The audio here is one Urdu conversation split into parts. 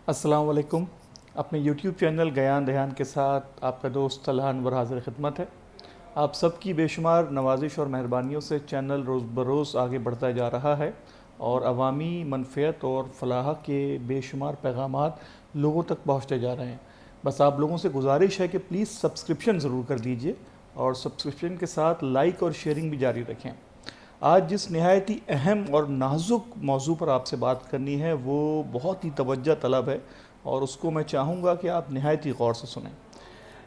السلام علیکم. اپنے یوٹیوب چینل گیان دھیان کے ساتھ آپ کا دوست طلحہ انور حاضر خدمت ہے. آپ سب کی بے شمار نوازش اور مہربانیوں سے چینل روز بروز آگے بڑھتا جا رہا ہے اور عوامی منفعت اور فلاح کے بے شمار پیغامات لوگوں تک پہنچتے جا رہے ہیں. بس آپ لوگوں سے گزارش ہے کہ پلیز سبسکرپشن ضرور کر دیجئے اور سبسکرپشن کے ساتھ لائک اور شیئرنگ بھی جاری رکھیں. آج جس نہایت ہی اہم اور نازک موضوع پر آپ سے بات کرنی ہے وہ بہت ہی توجہ طلب ہے اور اس کو میں چاہوں گا کہ آپ نہایت ہی غور سے سنیں.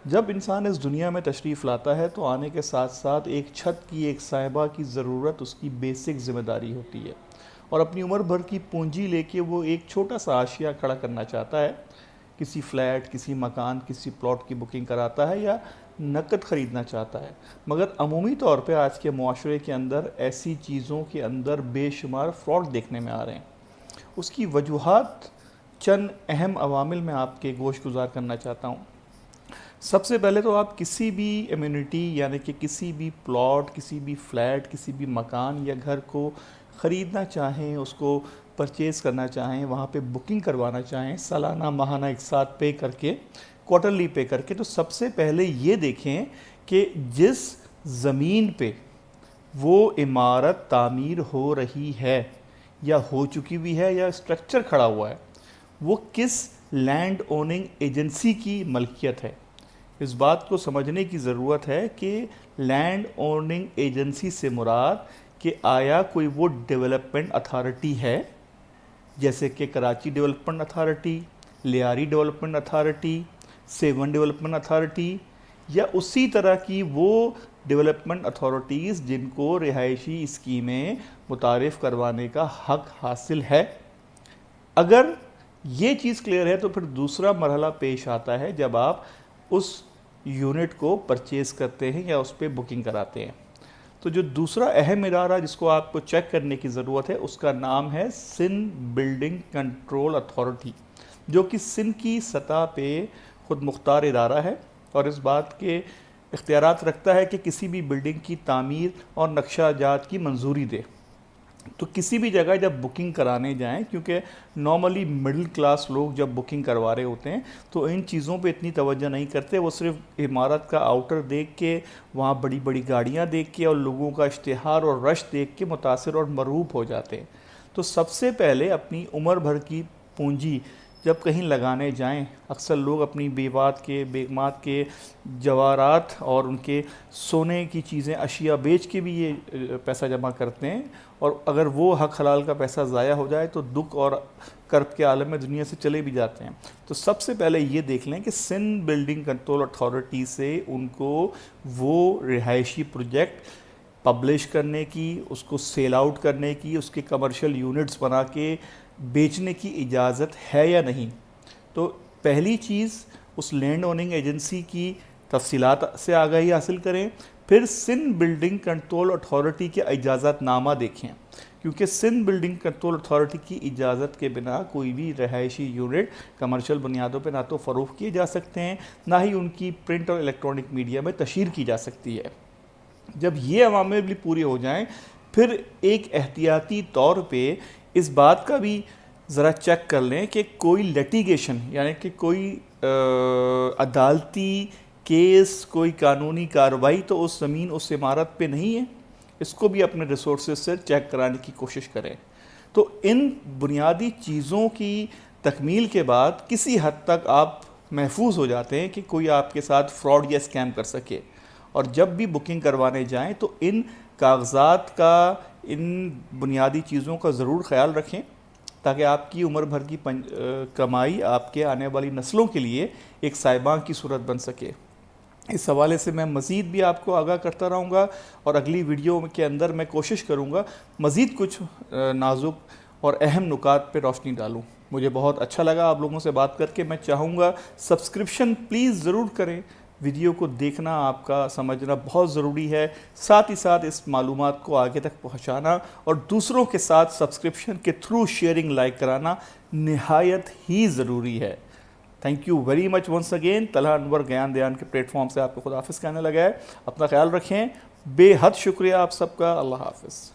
جب انسان اس دنیا میں تشریف لاتا ہے تو آنے کے ساتھ ساتھ ایک چھت کی، ایک صاحبہ کی ضرورت اس کی بیسک ذمہ داری ہوتی ہے اور اپنی عمر بھر کی پونجی لے کے وہ ایک چھوٹا سا آشیہ کھڑا کرنا چاہتا ہے. کسی فلیٹ، کسی مکان، کسی پلاٹ کی بکنگ کراتا ہے یا نقد خریدنا چاہتا ہے. مگر عمومی طور پہ آج کے معاشرے کے اندر ایسی چیزوں کے اندر بے شمار فراڈ دیکھنے میں آ رہے ہیں. اس کی وجوہات چند اہم عوامل میں آپ کے گوش گزار کرنا چاہتا ہوں. سب سے پہلے تو آپ کسی بھی ایمیونٹی یعنی کہ کسی بھی پلاٹ، کسی بھی فلیٹ، کسی بھی مکان یا گھر کو خریدنا چاہیں، اس کو پرچیز کرنا چاہیں، وہاں پہ بکنگ کروانا چاہیں سالانہ ماہانہ ایک ساتھ پے کر کے، کوارٹرلی پے کر کے، تو سب سے پہلے یہ دیکھیں کہ جس زمین پہ وہ عمارت تعمیر ہو رہی ہے یا ہو چکی ہوئی ہے یا اسٹرکچر کھڑا ہوا ہے وہ کس لینڈ اوننگ ایجنسی کی ملکیت ہے. اس بات کو سمجھنے کی ضرورت ہے کہ لینڈ اوننگ ایجنسی سے مراد کہ آیا کوئی وہ ڈیولپمنٹ اتھارٹی ہے جیسے کہ Karachi development authority, Lyari development authority, seven development authority, یا اسی طرح کی وہ ڈیولپمنٹ اتھارٹیز جن کو رہائشی اسکیمیں متعارف کروانے کا حق حاصل ہے. اگر یہ چیز کلیئر ہے تو پھر دوسرا مرحلہ پیش آتا ہے جب آپ اس یونٹ کو پرچیز کرتے ہیں یا اس پہ بکنگ کراتے ہیں. تو جو دوسرا اہم ادارہ جس کو آپ کو چیک کرنے کی ضرورت ہے اس کا نام ہے سندھ بلڈنگ کنٹرول اتھارٹی، جو کہ سندھ کی سطح پہ خود مختار ادارہ ہے اور اس بات کے اختیارات رکھتا ہے کہ کسی بھی بلڈنگ کی تعمیر اور نقشہ جات کی منظوری دے. تو کسی بھی جگہ جب بکنگ کرانے جائیں، کیونکہ نارملی مڈل کلاس لوگ جب بکنگ کروا رہے ہوتے ہیں تو ان چیزوں پہ اتنی توجہ نہیں کرتے، وہ صرف عمارت کا آؤٹر دیکھ کے، وہاں بڑی بڑی گاڑیاں دیکھ کے اور لوگوں کا اشتہار اور رش دیکھ کے متاثر اور مرعوب ہو جاتے ہیں. تو سب سے پہلے اپنی عمر بھر کی پونجی جب کہیں لگانے جائیں، اکثر لوگ اپنی بیوات کے، بیگمات کے جواہرات اور ان کے سونے کی چیزیں، اشیاء بیچ کے بھی یہ پیسہ جمع کرتے ہیں، اور اگر وہ حق حلال کا پیسہ ضائع ہو جائے تو دکھ اور کرب کے عالم میں دنیا سے چلے بھی جاتے ہیں. تو سب سے پہلے یہ دیکھ لیں کہ سندھ بلڈنگ کنٹرول اتھارٹی سے ان کو وہ رہائشی پروجیکٹ پبلش کرنے کی، اس کو سیل آؤٹ کرنے کی، اس کے کمرشل یونٹس بنا کے بیچنے کی اجازت ہے یا نہیں. تو پہلی چیز اس لینڈ اوننگ ایجنسی کی تفصیلات سے آگاہی حاصل کریں. پھر سندھ بلڈنگ کنٹرول اتھارٹی کے اجازت نامہ دیکھیں، کیونکہ سندھ بلڈنگ کنٹرول اتھارٹی کی اجازت کے بنا کوئی بھی رہائشی یونٹ کمرشل بنیادوں پہ نہ تو فروخت کیے جا سکتے ہیں، نہ ہی ان کی پرنٹ اور الیکٹرانک میڈیا میں تشہیر کی جا سکتی ہے. جب یہ عوامل بھی پورے ہو جائیں پھر ایک احتیاطی طور پہ اس بات کا بھی ذرا چیک کر لیں کہ کوئی لیٹیگیشن یعنی کہ کوئی عدالتی کیس، کوئی قانونی کارروائی تو اس زمین، اس عمارت پہ نہیں ہے. اس کو بھی اپنے ریسورسز سے چیک کرانے کی کوشش کریں. تو ان بنیادی چیزوں کی تکمیل کے بعد کسی حد تک آپ محفوظ ہو جاتے ہیں کہ کوئی آپ کے ساتھ فراڈ یا اسکیم کر سکے. اور جب بھی بکنگ کروانے جائیں تو ان کاغذات کا، ان بنیادی چیزوں کا ضرور خیال رکھیں تاکہ آپ کی عمر بھر کی کمائی آپ کے آنے والی نسلوں کے لیے ایک صاحباں کی صورت بن سکے. اس حوالے سے میں مزید بھی آپ کو آگاہ کرتا رہوں گا اور اگلی ویڈیو کے اندر میں کوشش کروں گا مزید کچھ نازک اور اہم نکات پہ روشنی ڈالوں. مجھے بہت اچھا لگا آپ لوگوں سے بات کر کے. میں چاہوں گا سبسکرپشن پلیز ضرور کریں. ویڈیو کو دیکھنا، آپ کا سمجھنا بہت ضروری ہے، ساتھ ہی ساتھ اس معلومات کو آگے تک پہنچانا اور دوسروں کے ساتھ سبسکرپشن کے تھرو شیئرنگ، لائک کرانا نہایت ہی ضروری ہے. Thank you very much once again. Talha Anwar گیان دیان کے پلیٹ فارم سے آپ کو خدا حافظ کہنے لگا ہے. اپنا خیال رکھیں. بے حد شکریہ آپ سب کا. اللہ حافظ.